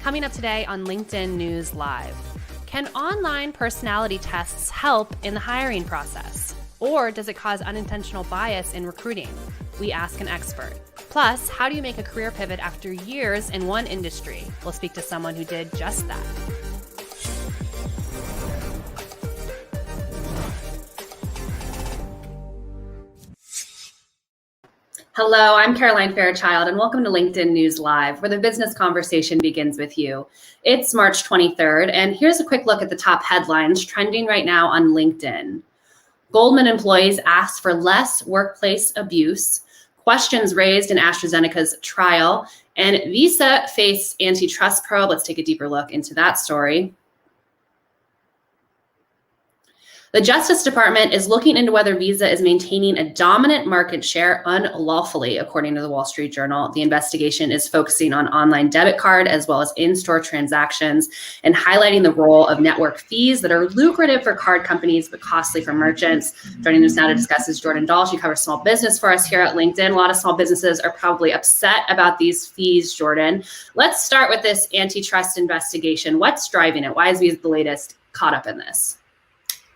Coming up today on LinkedIn News Live. Can online personality tests help in the hiring process? Or does it cause unintentional bias in recruiting? We ask an expert. Plus, how do you make a career pivot after years in one industry? We'll speak to someone who did just that. Hello, I'm Caroline Fairchild, and welcome to LinkedIn News Live, where the business conversation begins with you. It's March 23rd, and here's a quick look at the top headlines trending right now on LinkedIn. Goldman employees ask for less workplace abuse, questions raised in AstraZeneca's trial, and Visa face antitrust probe. Let's take a deeper look into that story. The Justice Department is looking into whether Visa is maintaining a dominant market share unlawfully, according to the Wall Street Journal. The investigation is focusing on online debit card as well as in-store transactions and highlighting the role of network fees that are lucrative for card companies but costly for merchants. Joining us now to discuss is Jordan Dahl. She covers small business for us here at LinkedIn. A lot of small businesses are probably upset about these fees, Jordan. Let's start with this antitrust investigation. What's driving it? Why is Visa the latest caught up in this?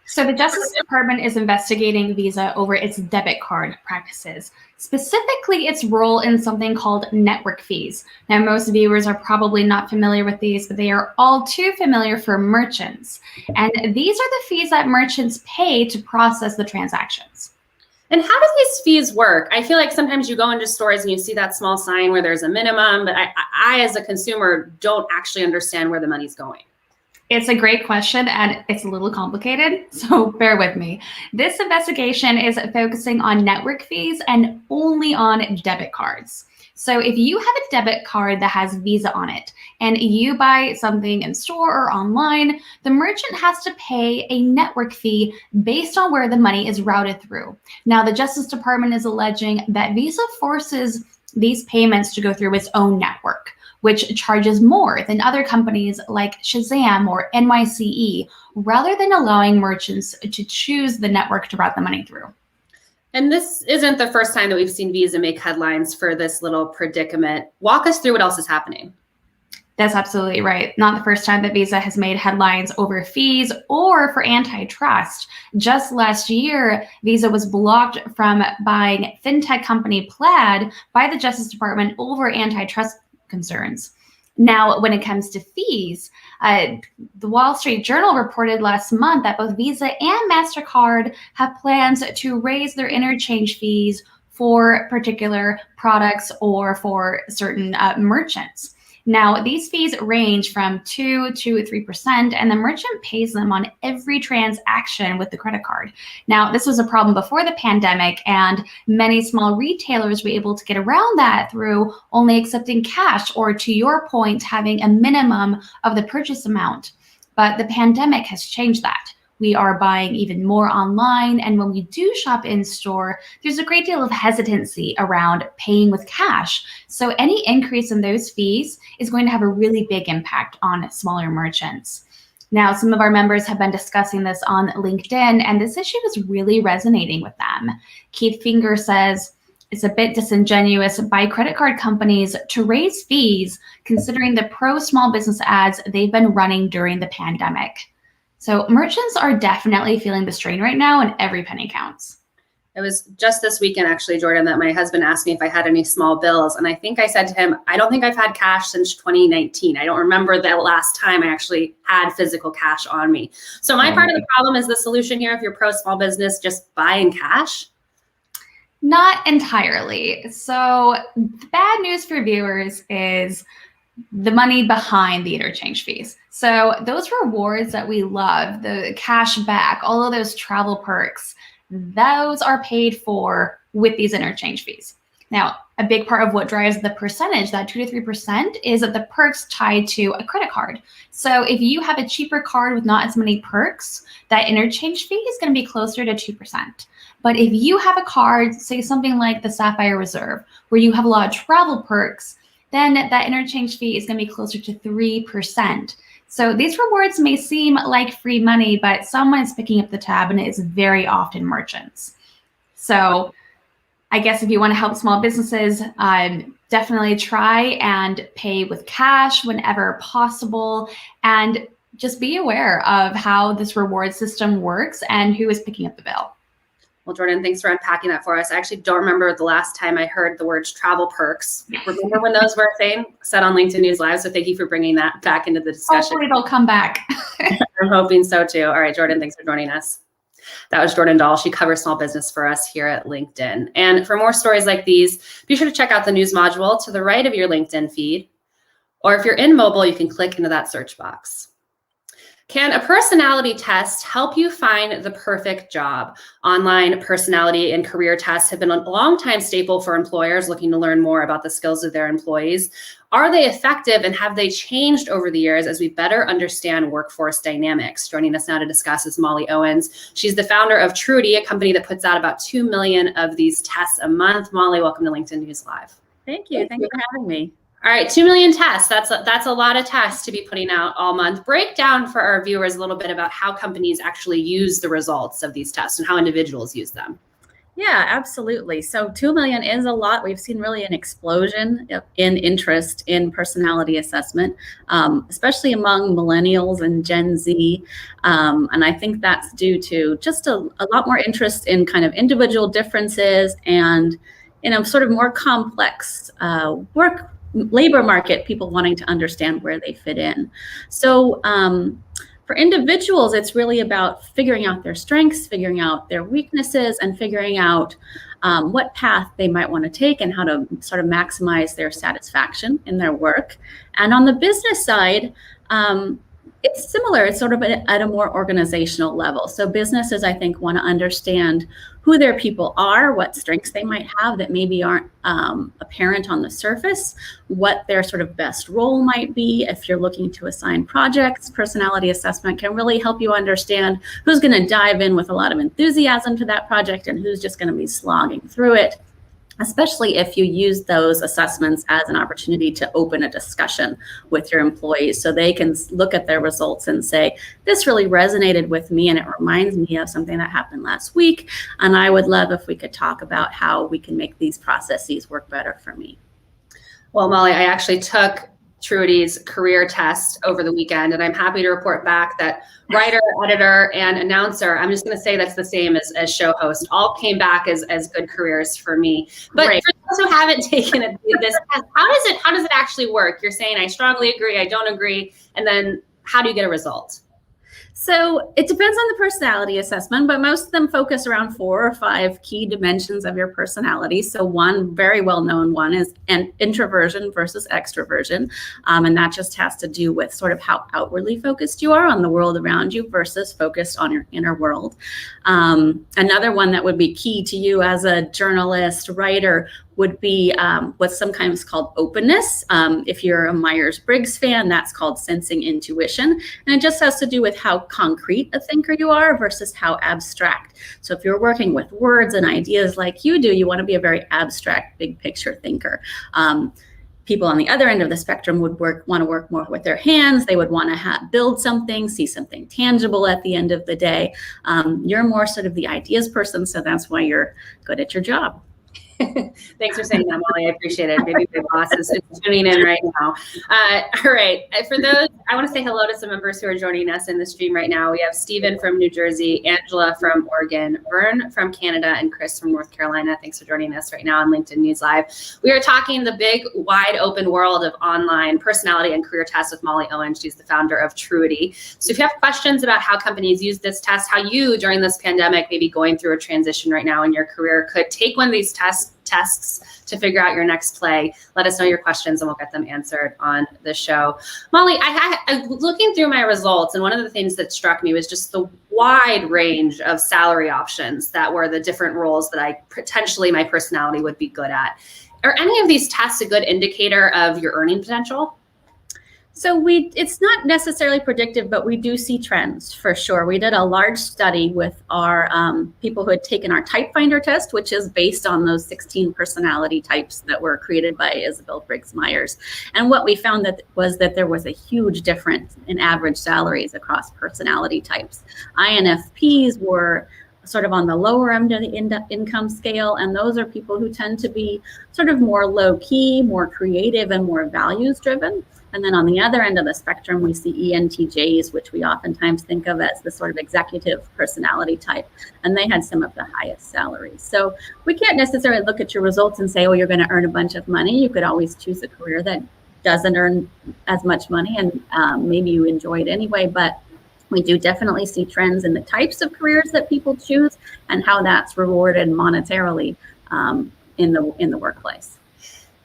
So the Justice Department is investigating Visa over its debit card practices, specifically its role in something called network fees. Now, most viewers are probably not familiar with these, but they are all too familiar for merchants. And these are the fees that merchants pay to process the transactions. And how do these fees work? I feel like sometimes you go into stores and you see that small sign where there's a minimum, but I as a consumer, don't actually understand where the money's going. It's a great question, and it's a little complicated, so bear with me. This investigation is focusing on network fees and only on debit cards. So if you have a debit card that has Visa on it and you buy something in store or online, the merchant has to pay a network fee based on where the money is routed through. Now, the Justice Department is alleging that Visa forces these payments to go through its own network, which charges more than other companies like Shazam or NYCE, rather than allowing merchants to choose the network to route the money through. And this isn't the first time that we've seen Visa make headlines for this little predicament. Walk us through what else is happening. That's absolutely right. Not the first time that Visa has made headlines over fees or for antitrust. Just last year, Visa was blocked from buying fintech company Plaid by the Justice Department over antitrust concerns. Now, when it comes to fees, the Wall Street Journal reported last month that both Visa and MasterCard have plans to raise their interchange fees for particular products or for certain merchants. Now, these fees range from 2 to 3%, and the merchant pays them on every transaction with the credit card. Now, this was a problem before the pandemic, and many small retailers were able to get around that through only accepting cash or, to your point, having a minimum of the purchase amount. But the pandemic has changed that. We are buying even more online, and when we do shop in store, there's a great deal of hesitancy around paying with cash. So any increase in those fees is going to have a really big impact on smaller merchants. Now, some of our members have been discussing this on LinkedIn, and this issue is really resonating with them. Keith Finger says, it's a bit disingenuous by credit card companies to raise fees considering the pro-small business ads they've been running during the pandemic. So merchants are definitely feeling the strain right now, and every penny counts. It was just this weekend, actually, Jordan, that my husband asked me if I had any small bills. And I think I said to him, I don't think I've had cash since 2019. I don't remember the last time I actually had physical cash on me. So my part of the problem is the solution here, if you're pro small business, just buy in cash? Not entirely. So the bad news for viewers is the money behind the interchange fees. So those rewards that we love, the cash back, all of those travel perks, those are paid for with these interchange fees. Now, a big part of what drives the percentage, that 2 to 3%, is that the perks tied to a credit card. So if you have a cheaper card with not as many perks, that interchange fee is going to be closer to 2%. But if you have a card, say something like the Sapphire Reserve, where you have a lot of travel perks, then that interchange fee is going to be closer to 3%. So these rewards may seem like free money, but someone is picking up the tab, and it is very often merchants. So I guess if you want to help small businesses, Definitely try and pay with cash whenever possible, and just be aware of how this reward system works and who is picking up the bill. Well, Jordan, thanks for unpacking that for us. I actually don't remember the last time I heard the words travel perks. Remember when those were a thing? Said on LinkedIn News Live. So thank you for bringing that back into the discussion. Hopefully they'll come back. I'm hoping so too. All right, Jordan, thanks for joining us. That was Jordan Dahl. She covers small business for us here at LinkedIn. And for more stories like these, be sure to check out the news module to the right of your LinkedIn feed. Or if you're in mobile, you can click into that search box. Can a personality test help you find the perfect job? Online personality and career tests have been a long-time staple for employers looking to learn more about the skills of their employees. Are they effective, and have they changed over the years as we better understand workforce dynamics? Joining us now to discuss is Molly Owens. She's the founder of Trudy, a company that puts out about 2 million of these tests a month. Molly, welcome to LinkedIn News Live. Thank you. Thanks for having me. All right, 2 million tests. That's a lot of tests to be putting out all month. Break down for our viewers a little bit about how companies actually use the results of these tests and how individuals use them. Yeah, absolutely. So 2 million is a lot. We've seen really an explosion in interest in personality assessment, especially among millennials and Gen Z. And I think that's due to just a lot more interest in kind of individual differences and, sort of more complex labor market, people wanting to understand where they fit in. So for individuals, it's really about figuring out their strengths, figuring out their weaknesses, and figuring out what path they might want to take and how to sort of maximize their satisfaction in their work. And on the business side, it's similar. It's sort of at a more organizational level. So businesses, I think, want to understand who their people are, what strengths they might have that maybe aren't apparent on the surface, what their sort of best role might be. If you're looking to assign projects, personality assessment can really help you understand who's going to dive in with a lot of enthusiasm to that project and who's just going to be slogging through it, especially if you use those assessments as an opportunity to open a discussion with your employees so they can look at their results and say, this really resonated with me and it reminds me of something that happened last week. And I would love if we could talk about how we can make these processes work better for me. Well, Molly, I actually took Trudy's career test over the weekend, and I'm happy to report back that writer, editor, and announcer, I'm just going to say that's the same as show host, all came back as good careers for me. But Right. For those who haven't taken this test, how does it actually work? You're saying I strongly agree, I don't agree, and then how do you get a result? So it depends on the personality assessment, but most of them focus around 4 or 5 key dimensions of your personality. So one very well-known one is introversion versus extroversion. And that just has to do with sort of how outwardly focused you are on the world around you versus focused on your inner world. Another one that would be key to you as a journalist, writer, would be what's sometimes called openness. If you're a Myers-Briggs fan, that's called sensing intuition. And it just has to do with how concrete a thinker you are versus how abstract. So if you're working with words and ideas like you do, you want to be a very abstract, big picture thinker. People on the other end of the spectrum would want to work more with their hands. They would want to build something, see something tangible at the end of the day. You're more sort of the ideas person, so that's why you're good at your job. Thanks for saying that, Molly. I appreciate it. Maybe my boss is tuning in right now. All right. For those, I want to say hello to some members who are joining us in the stream right now. We have Stephen from New Jersey, Angela from Oregon, Vern from Canada, and Chris from North Carolina. Thanks for joining us right now on LinkedIn News Live. We are talking the big, wide open world of online personality and career tests with Molly Owens. She's the founder of Trudy. So if you have questions about how companies use this test, how you, during this pandemic, maybe going through a transition right now in your career, could take one of these tests to figure out your next play, let us know your questions and we'll get them answered on the show. Molly, I was looking through my results, and one of the things that struck me was just the wide range of salary options that were the different roles that I potentially my personality would be good at. Are any of these tests a good indicator of your earning potential? So it's not necessarily predictive, but we do see trends for sure. We did a large study with our people who had taken our type finder test, which is based on those 16 personality types that were created by Isabel Briggs Myers. And what we found was that there was a huge difference in average salaries across personality types. INFPs were sort of on the lower end of the income scale, and those are people who tend to be sort of more low key, more creative, and more values driven. And then on the other end of the spectrum, we see ENTJs, which we oftentimes think of as the sort of executive personality type, and they had some of the highest salaries. So we can't necessarily look at your results and say, oh, you're going to earn a bunch of money. You could always choose a career that doesn't earn as much money, and maybe you enjoy it anyway, but we do definitely see trends in the types of careers that people choose and how that's rewarded monetarily in the workplace.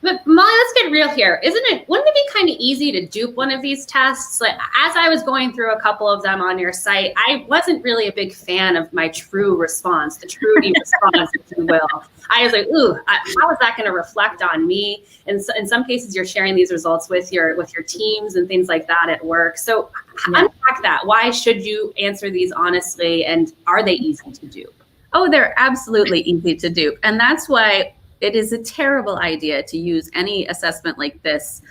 But Molly, let's get real here. Wouldn't it be kind of easy to dupe one of these tests? Like, as I was going through a couple of them on your site, I wasn't really a big fan of my true response, the Trudy response, if you will. I was like, ooh, how is that going to reflect on me? And so, in some cases, you're sharing these results with your teams and things like that at work. So unpack that. Why should you answer these honestly, and are they easy to dupe? Oh, they're absolutely easy to dupe. And that's why it is a terrible idea to use any assessment like this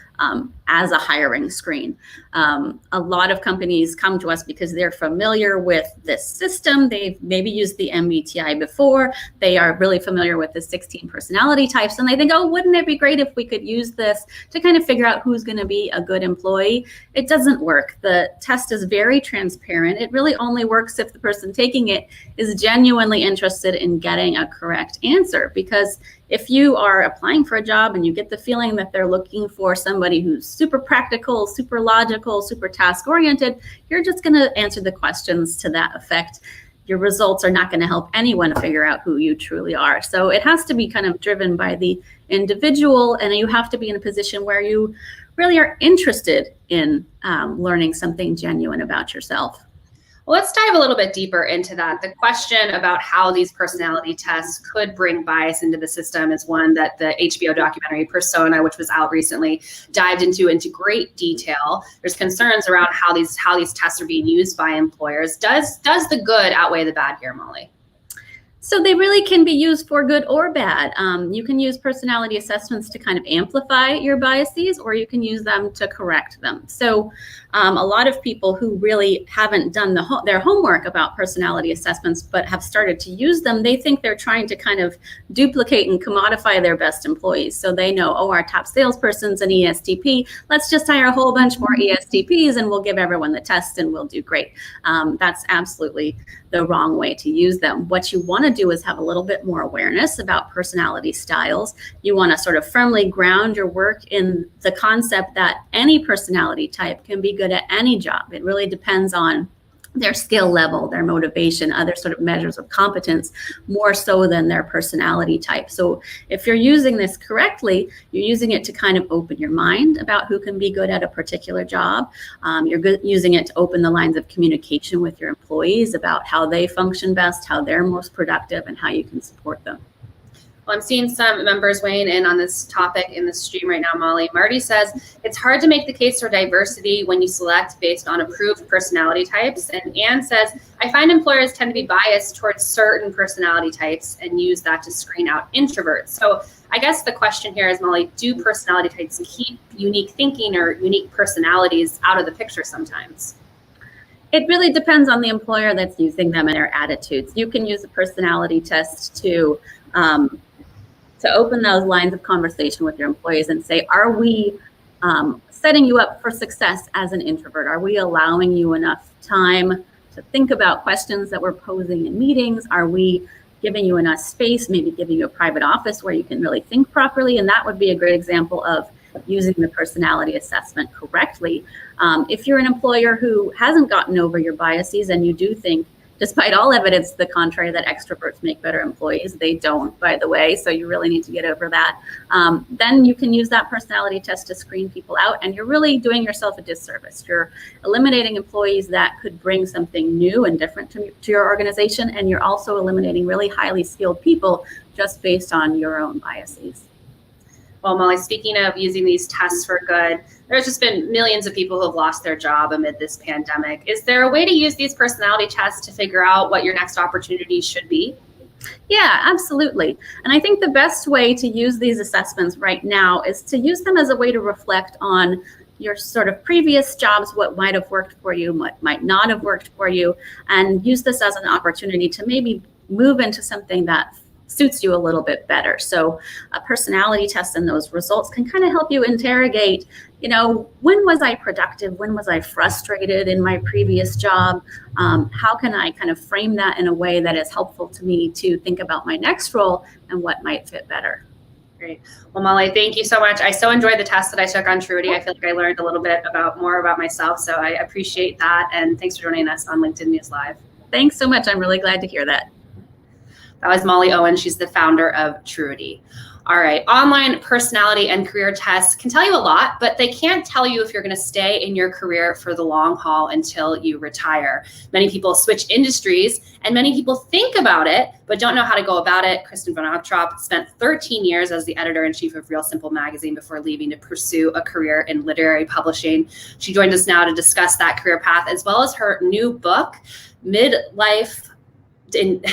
as a hiring screen. A lot of companies come to us because they're familiar with this system. They've maybe used the MBTI before. They are really familiar with the 16 personality types, and they think, oh, wouldn't it be great if we could use this to kind of figure out who's going to be a good employee? It doesn't work. The test is very transparent. It really only works if the person taking it is genuinely interested in getting a correct answer, because if you are applying for a job and you get the feeling that they're looking for somebody who's super practical, super logical, super task-oriented, you're just going to answer the questions to that effect. Your results are not going to help anyone figure out who you truly are. So it has to be kind of driven by the individual, and you have to be in a position where you really are interested in learning something genuine about yourself. Well, let's dive a little bit deeper into that. The question about how these personality tests could bring bias into the system is one that the HBO documentary Persona, which was out recently, dived into great detail. There's concerns around how these tests are being used by employers. Does the good outweigh the bad here, Molly? So they really can be used for good or bad. You can use personality assessments to kind of amplify your biases, or you can use them to correct them. So a lot of people who really haven't done their homework about personality assessments but have started to use them, they think they're trying to kind of duplicate and commodify their best employees. So they know, oh, our top salesperson's an ESTP. Let's just hire a whole bunch more ESTPs and we'll give everyone the test and we'll do great. That's absolutely the wrong way to use them. What you want to do is have a little bit more awareness about personality styles. You want to sort of firmly ground your work in the concept that any personality type can be good at any job. It really depends on their skill level, their motivation, other sort of measures of competence, more so than their personality type. So if you're using this correctly, you're using it to kind of open your mind about who can be good at a particular job. You're using it to open the lines of communication with your employees about how they function best, how they're most productive, and how you can support them. Well, I'm seeing some members weighing in on this topic in the stream right now, Molly. Marty says, it's hard to make the case for diversity when you select based on approved personality types. And Anne says, I find employers tend to be biased towards certain personality types and use that to screen out introverts. So I guess the question here is, Molly, do personality types keep unique thinking or unique personalities out of the picture sometimes? It really depends on the employer that's using them and their attitudes. You can use a personality test to open those lines of conversation with your employees and say, are we setting you up for success as an introvert? Are we allowing you enough time to think about questions that we're posing in meetings? Are we giving you enough space, maybe giving you a private office where you can really think properly? And that would be a great example of using the personality assessment correctly. If you're an employer who hasn't gotten over your biases and you do think, despite all evidence to the contrary, that extroverts make better employees, they don't, by the way, so you really need to get over that. Then you can use that personality test to screen people out, and you're really doing yourself a disservice. You're eliminating employees that could bring something new and different to your organization, and you're also eliminating really highly skilled people just based on your own biases. Well, Molly, speaking of using these tests for good, there's just been millions of people who have lost their job amid this pandemic. Is there a way to use these personality tests to figure out what your next opportunity should be? Yeah, absolutely. And I think the best way to use these assessments right now is to use them as a way to reflect on your sort of previous jobs, what might have worked for you, what might not have worked for you, and use this as an opportunity to maybe move into something that suits you a little bit better. So a personality test and those results can kind of help you interrogate, when was I productive? When was I frustrated in my previous job? How can I kind of frame that in a way that is helpful to me to think about my next role and what might fit better? Great. Well, Molly, thank you so much. I so enjoyed the test that I took on Trudy. I feel like I learned a little bit more about myself. So I appreciate that. And thanks for joining us on LinkedIn News Live. Thanks so much. I'm really glad to hear that. That was Molly Owen. She's the founder of Trudy. All right. Online personality and career tests can tell you a lot, but they can't tell you if you're going to stay in your career for the long haul until you retire. Many people switch industries, and many people think about it, but don't know how to go about it. Kristen von Optrop spent 13 years as the editor-in-chief of Real Simple magazine before leaving to pursue a career in literary publishing. She joined us now to discuss that career path, as well as her new book, Midlife.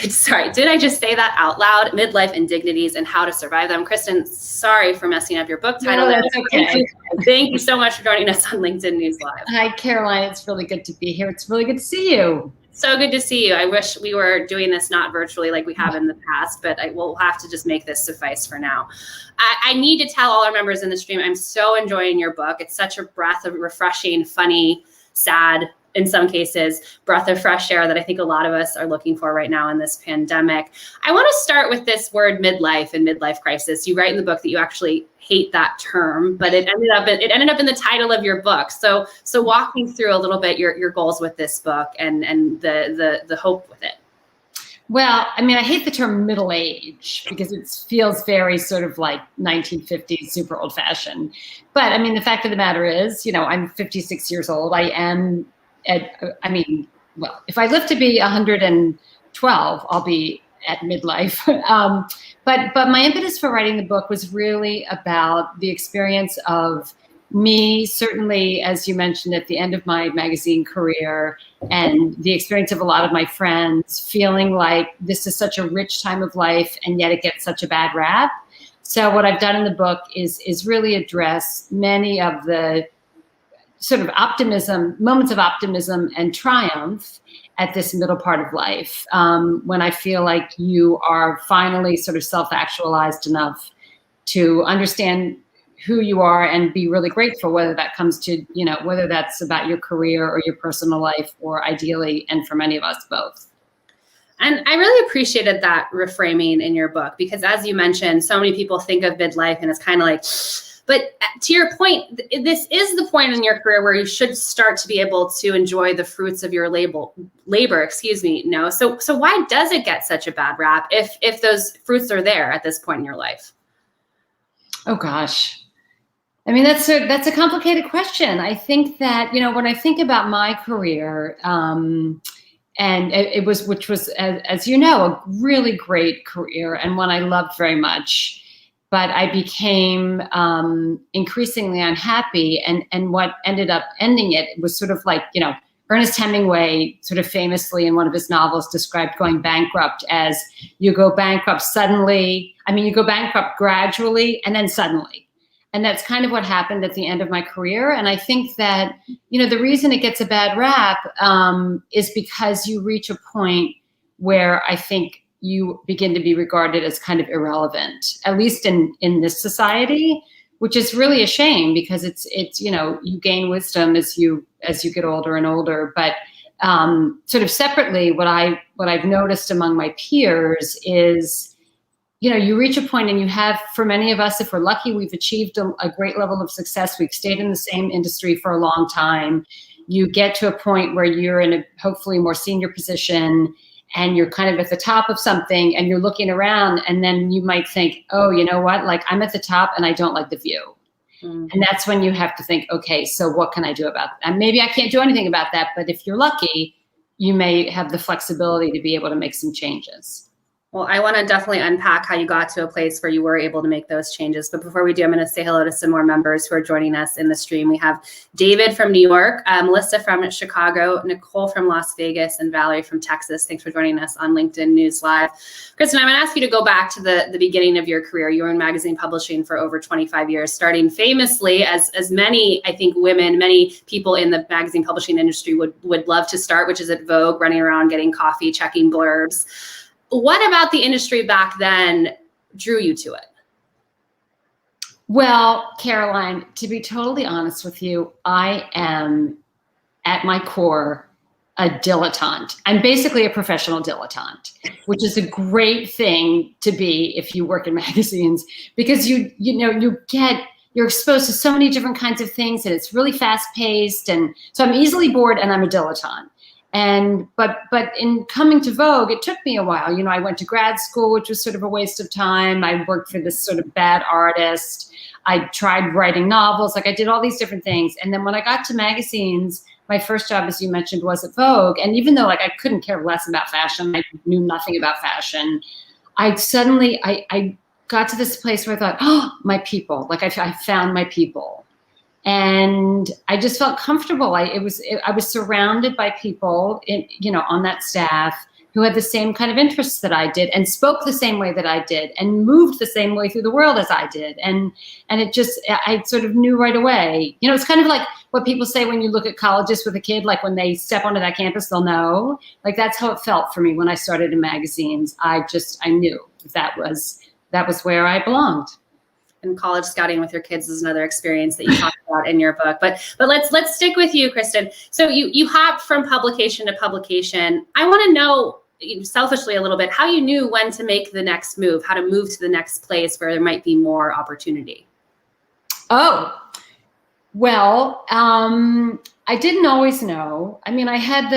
Sorry, did I just say that out loud? Midlife Indignities and How to Survive Them. Kristen, sorry for messing up your book title. No, that's okay. Thank you so much for joining us on LinkedIn News Live. Hi, Caroline. It's really good to be here. It's really good to see you. So good to see you. I wish we were doing this not virtually like we have in the past, but we'll have to just make this suffice for now. I need to tell all our members in the stream, I'm so enjoying your book. It's such a breath of refreshing, funny, sad, in some cases, breath of fresh air that I think a lot of us are looking for right now in this pandemic. I want to start with this word midlife and midlife crisis. You write in the book that you actually hate that term, but it ended up in the title of your book. So walk me through a little bit your goals with this book and the hope with it. Well, I mean, I hate the term middle age because it feels very sort of like 1950s, super old fashioned. But I mean, the fact of the matter is, I'm 56 years old. Well, if I live to be 112, I'll be at midlife. But my impetus for writing the book was really about the experience of me, certainly, as you mentioned, at the end of my magazine career, and the experience of a lot of my friends feeling like this is such a rich time of life, and yet it gets such a bad rap. So what I've done in the book is really address many of the sort of moments of optimism and triumph at this middle part of life, when I feel like you are finally sort of self-actualized enough to understand who you are and be really grateful, whether that comes to, whether that's about your career or your personal life, or ideally, and for many of us, both. And I really appreciated that reframing in your book, because as you mentioned, so many people think of midlife and it's kind of like, but to your point, this is the point in your career where you should start to be able to enjoy the fruits of your labor. No. So why does it get such a bad rap if those fruits are there at this point in your life? Oh gosh. I mean, that's a complicated question. I think that, when I think about my career, and which was, as you know, a really great career and one I loved very much. But I became increasingly unhappy, and what ended up ending it was sort of like, Ernest Hemingway sort of famously in one of his novels described going bankrupt as you go bankrupt you go bankrupt gradually and then suddenly. And that's kind of what happened at the end of my career. And I think that, the reason it gets a bad rap is because you reach a point where I think you begin to be regarded as kind of irrelevant, at least in this society, which is really a shame, because it's you gain wisdom as you get older and older. But sort of separately, what I've noticed among my peers is, you reach a point and you have, for many of us, if we're lucky, we've achieved a great level of success. We've stayed in the same industry for a long time. You get to a point where you're in a hopefully more senior position, and you're kind of at the top of something, and you're looking around, and then you might think, oh, you know what? Like, I'm at the top and I don't like the view. Mm-hmm. And that's when you have to think, okay, so what can I do about that? And maybe I can't do anything about that, but if you're lucky, you may have the flexibility to be able to make some changes. Well, I want to definitely unpack how you got to a place where you were able to make those changes. But before we do, I'm going to say hello to some more members who are joining us in the stream. We have David from New York, Melissa from Chicago, Nicole from Las Vegas, and Valerie from Texas. Thanks for joining us on LinkedIn News Live. Kristen, I'm going to ask you to go back to the beginning of your career. You were in magazine publishing for over 25 years, starting famously as many, I think, many people in the magazine publishing industry would love to start, which is at Vogue, running around getting coffee, checking blurbs. what about the industry back then drew you to it? Well, Caroline, to be totally honest with you, I am at my core a dilettante. I'm basically a professional dilettante, which is a great thing to be if you work in magazines, because you're exposed to so many different kinds of things, and it's really fast paced. And so I'm easily bored, and I'm a dilettante. But in coming to Vogue, it took me a while. I went to grad school, which was sort of a waste of time. I worked for this sort of bad artist. I tried writing novels. Like, I did all these different things. And then when I got to magazines, my first job, as you mentioned, was at Vogue. And even though I couldn't care less about fashion, I knew nothing about fashion, I suddenly got to this place where I thought, oh, my people, I found my people. And I just felt comfortable. I was surrounded by people on that staff who had the same kind of interests that I did, and spoke the same way that I did, and moved the same way through the world as I did. And I sort of knew right away. It's kind of like what people say when you look at colleges with a kid, like when they step onto that campus, they'll know. Like, that's how it felt for me when I started in magazines. I knew that was where I belonged. And college scouting with your kids is another experience that you talk about in your book. But let's stick with you, Kristen. So you hopped from publication to publication. I want to know, selfishly a little bit, how you knew when to make the next move, how to move to the next place where there might be more opportunity. Oh, well, I didn't always know. I mean, I had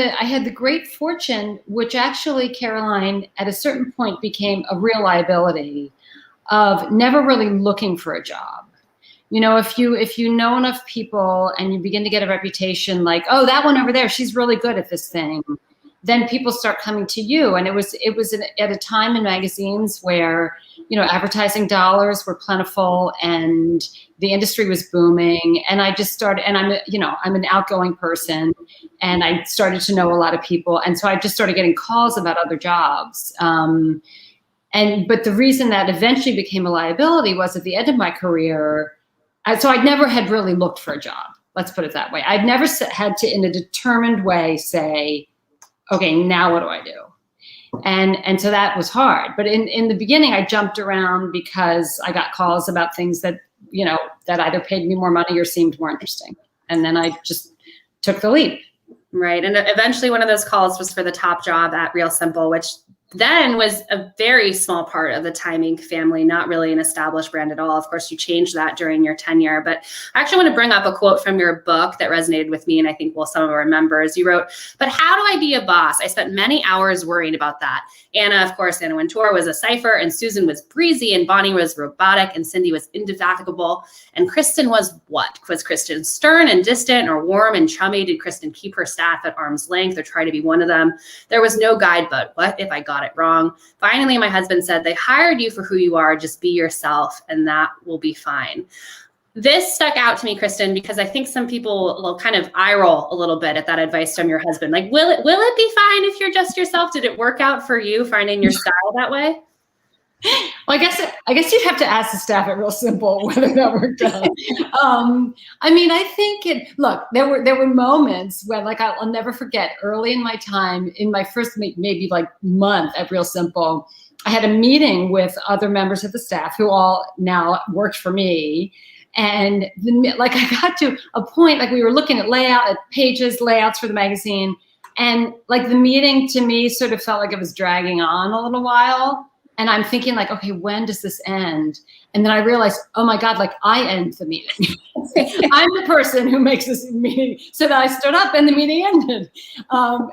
the great fortune, which actually, Caroline, at a certain point became a real liability, of never really looking for a job. If you know enough people and you begin to get a reputation like, oh, that one over there, she's really good at this thing, then people start coming to you. And it was at a time in magazines where, advertising dollars were plentiful and the industry was booming. And I just started, and I'm an outgoing person, and I started to know a lot of people. And so I just started getting calls about other jobs. But the reason that eventually became a liability was at the end of my career. So I never had really looked for a job. Let's put it that way. I'd never had to, in a determined way, say, okay, now what do I do? And so that was hard. But in the beginning, I jumped around because I got calls about things that, that either paid me more money or seemed more interesting. And then I just took the leap. Right. And eventually one of those calls was for the top job at Real Simple, which then was a very small part of the Time Inc. family, not really an established brand at all. Of course, you changed that during your tenure. But I actually want to bring up a quote from your book that resonated with me, and I think some of our members. You wrote, "But how do I be a boss? I spent many hours worrying about that. Anna Wintour was a cipher, and Susan was breezy, and Bonnie was robotic, and Cindy was indefatigable. And Kristen was what? Was Kristen stern and distant, or warm and chummy? Did Kristen keep her staff at arm's length or try to be one of them? There was no guide, but what if I got it wrong? Finally, my husband said, they hired you for who you are. Just be yourself, and that will be fine." This stuck out to me, Kristen, because I think some people will kind of eye roll a little bit at that advice from your husband. Like, will it be fine if you're just yourself? Did it work out for you finding your style that way? Well, I guess you'd have to ask the staff at Real Simple whether that worked out. I mean, I think look, there were moments when, like, I'll never forget, early in my time, in my first maybe like month at Real Simple, I had a meeting with other members of the staff who all now worked for me. And I got to a point, like, we were looking at layouts for the magazine. And like, the meeting to me sort of felt like it was dragging on a little while. And I'm thinking, like, okay, when does this end? And then I realized, oh my God, like, I end the meeting. I'm the person who makes this meeting. So that I stood up and the meeting ended.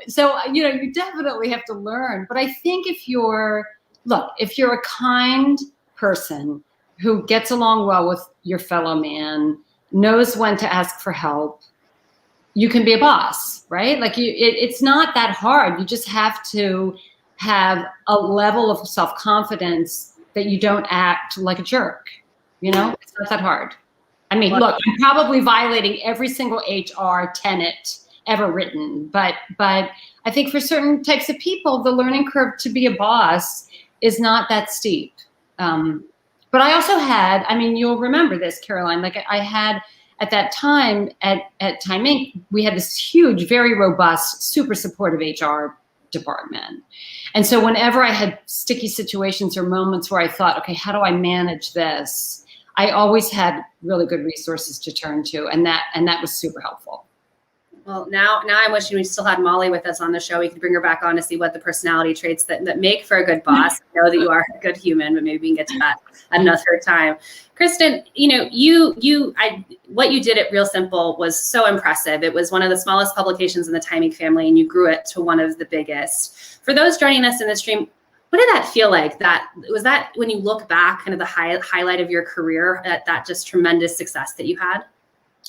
So, you definitely have to learn. But I think if you're a kind person who gets along well with your fellow man, knows when to ask for help, you can be a boss, right? Like, it's not that hard. You just have to have a level of self-confidence that you don't act like a jerk. It's not that hard. I mean, look, I'm probably violating every single HR tenet ever written, but I think for certain types of people, the learning curve to be a boss is not that steep. But I also had, I mean, you'll remember this, Caroline, like, I had at that time at Time Inc., we had this huge, very robust, super supportive HR department. And so whenever I had sticky situations or moments where I thought, okay, how do I manage this? I always had really good resources to turn to, and that was super helpful. Well, now I'm wishing we still had Molly with us on the show. We could bring her back on to see what the personality traits that make for a good boss. I know that you are a good human, but maybe we can get to that another time. Kristen, what you did at Real Simple was so impressive. It was one of the smallest publications in the Timing family, and you grew it to one of the biggest. For those joining us in the stream, what did that feel like? Was that when you look back, kind of the highlight of your career, at that just tremendous success that you had?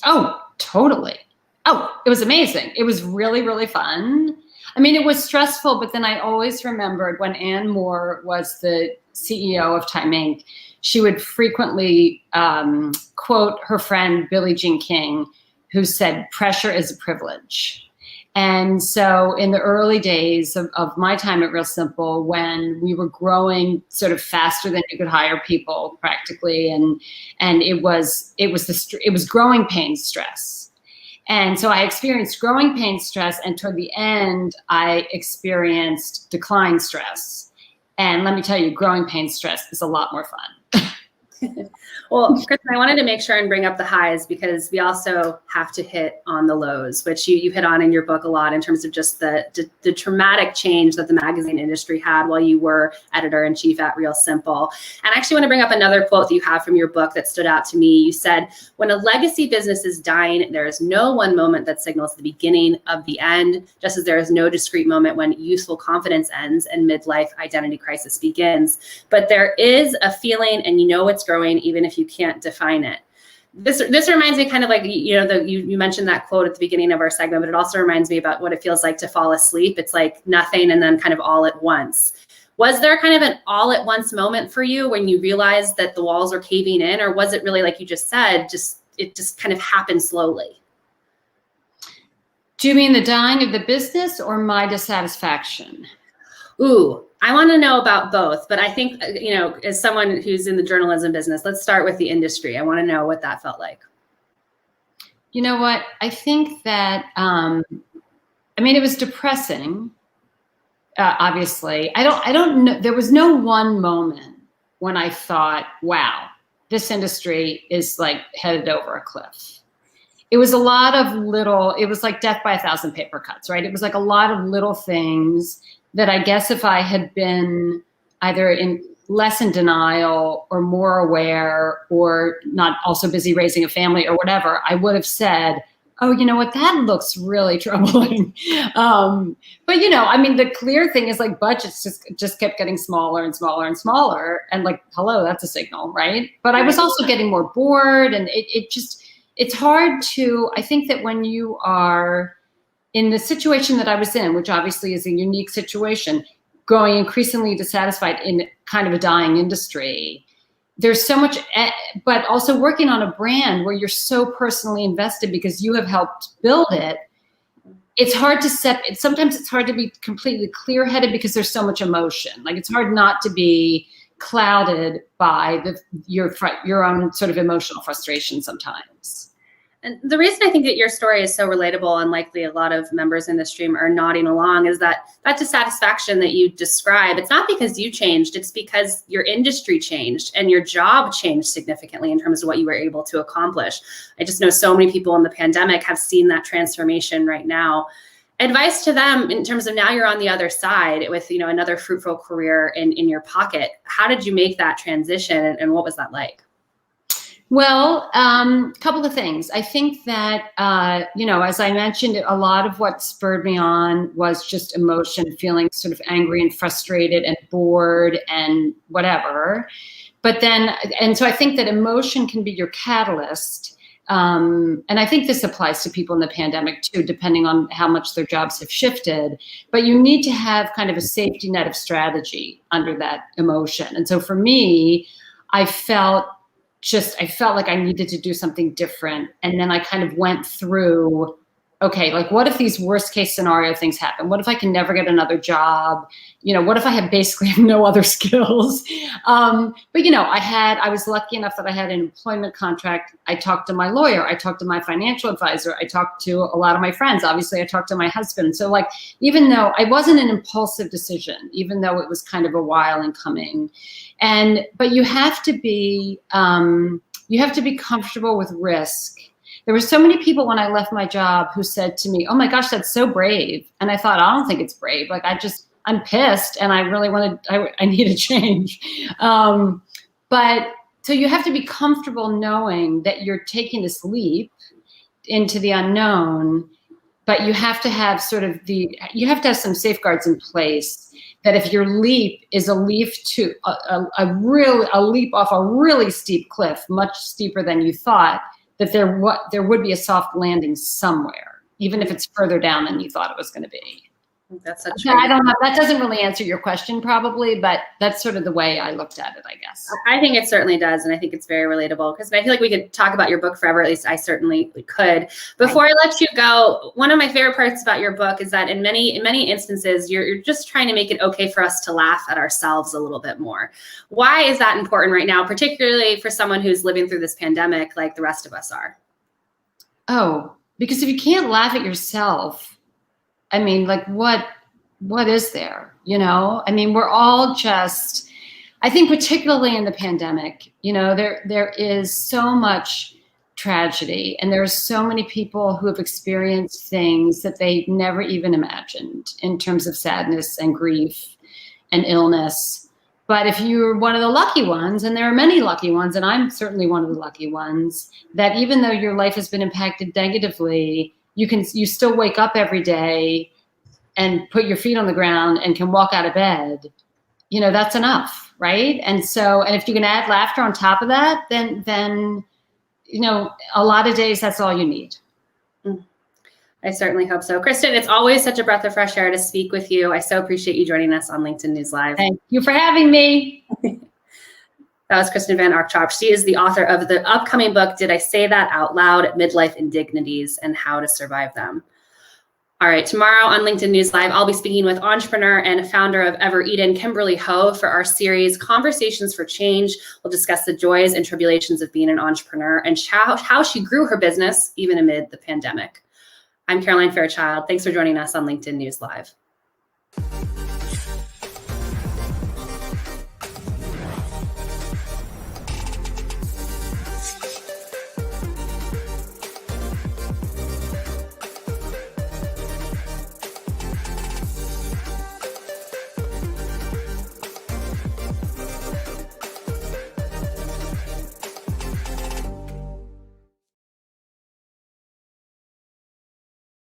Oh, totally. Oh, it was amazing. It was really, really fun. I mean, it was stressful, but then I always remembered when Ann Moore was the CEO of Time Inc., she would frequently quote her friend Billie Jean King, who said, "Pressure is a privilege." And so in the early days of my time at Real Simple, when we were growing sort of faster than you could hire people practically, and it was growing pain stress. And so I experienced growing pain stress, and toward the end, I experienced decline stress. And let me tell you, growing pain stress is a lot more fun. Well, Kristen, I wanted to make sure and bring up the highs, because we also have to hit on the lows, which you hit on in your book a lot, in terms of just the traumatic change that the magazine industry had while you were editor-in-chief at Real Simple. And I actually want to bring up another quote that you have from your book that stood out to me. You said, "When a legacy business is dying, there is no one moment that signals the beginning of the end, just as there is no discrete moment when youthful confidence ends and midlife identity crisis begins. But there is a feeling, and you know it's growing, even if you can't define it." This reminds me kind of like, you mentioned that quote at the beginning of our segment, but it also reminds me about what it feels like to fall asleep. It's like nothing and then kind of all at once. Was there kind of an all at once moment for you when you realized that the walls are caving in, or was it really, like you just said, it just kind of happened slowly? Do you mean the dying of the business or my dissatisfaction? Ooh, I want to know about both, but I think, as someone who's in the journalism business, let's start with the industry. I want to know what that felt like. You know what? I think that, it was depressing, obviously. I don't know. There was no one moment when I thought, wow, this industry is like headed over a cliff. It was a lot of it was like death by 1,000 paper cuts, right? It was like a lot of little things that I guess if I had been either less in denial or more aware, or not also busy raising a family or whatever, I would have said, oh, you know what, that looks really troubling. But the clear thing is, like, budgets just kept getting smaller and smaller and smaller. And like, hello, that's a signal, right? But I was also getting more bored, and it's hard to, I think that when you are in the situation that I was in, which obviously is a unique situation, growing increasingly dissatisfied in kind of a dying industry, there's so much, but also working on a brand where you're so personally invested because you have helped build it. It's hard to sometimes it's hard to be completely clear-headed because there's so much emotion. Like, it's hard not to be clouded by your own sort of emotional frustration sometimes. And the reason I think that your story is so relatable, and likely a lot of members in the stream are nodding along, is that dissatisfaction that you describe, it's not because you changed, it's because your industry changed and your job changed significantly in terms of what you were able to accomplish. I just know so many people in the pandemic have seen that transformation right now. Advice to them in terms of, now you're on the other side with, another fruitful career in your pocket. How did you make that transition, and what was that like? Well, couple of things. I think that, as I mentioned, a lot of what spurred me on was just emotion, feeling sort of angry and frustrated and bored and whatever. But then, and so I think that emotion can be your catalyst. And I think this applies to people in the pandemic too, depending on how much their jobs have shifted. But you need to have kind of a safety net of strategy under that emotion. And so for me, I felt like I needed to do something different. And then I kind of went through okay, like what if these worst case scenario things happen? What if I can never get another job? You know, what if I have basically no other skills? But you know, I was lucky enough that I had an employment contract. I talked to my lawyer. I talked to my financial advisor. I talked to a lot of my friends. Obviously, I talked to my husband. So like, even though I wasn't an impulsive decision, even though it was kind of a while in coming, but you have to be comfortable with risk. There were so many people when I left my job who said to me, oh my gosh, that's so brave. And I thought, I don't think it's brave. Like I'm pissed and I really I need a change. But so you have to be comfortable knowing that you're taking this leap into the unknown, but you have to have you have to have some safeguards in place that if your leap is a leap to a leap off a really steep cliff, much steeper than you thought, that there would be a soft landing somewhere, even if it's further down than you thought it was going to be. That's such I don't know. That doesn't really answer your question probably, but that's sort of the way I looked at it, I guess. I think it certainly does. And I think it's very relatable because I feel like we could talk about your book forever. At least I certainly could. Before I let you go, one of my favorite parts about your book is that in many instances, you're just trying to make it okay for us to laugh at ourselves a little bit more. Why is that important right now, particularly for someone who's living through this pandemic like the rest of us are? Oh, because if you can't laugh at yourself, I mean, like what is there, you know? I mean, we're all just, I think particularly in the pandemic, you know, there is so much tragedy and there's so many people who have experienced things that they never even imagined in terms of sadness and grief and illness. But if you're one of the lucky ones, and there are many lucky ones, and I'm certainly one of the lucky ones, that even though your life has been impacted negatively, you still wake up every day and put your feet on the ground and can walk out of bed, you know, that's enough, right? And if you can add laughter on top of that, then you know, a lot of days that's all you need. I certainly hope so. Kristen, it's always such a breath of fresh air to speak with you. I so appreciate you joining us on LinkedIn News Live. Thank you for having me. That was Kristen Van Arktop. She is the author of the upcoming book, Did I Say That Out Loud? Midlife Indignities and How to Survive Them. All right, tomorrow on LinkedIn News Live, I'll be speaking with entrepreneur and founder of Ever Eden, Kimberly Ho, for our series, Conversations for Change. We'll discuss the joys and tribulations of being an entrepreneur and how she grew her business even amid the pandemic. I'm Caroline Fairchild. Thanks for joining us on LinkedIn News Live.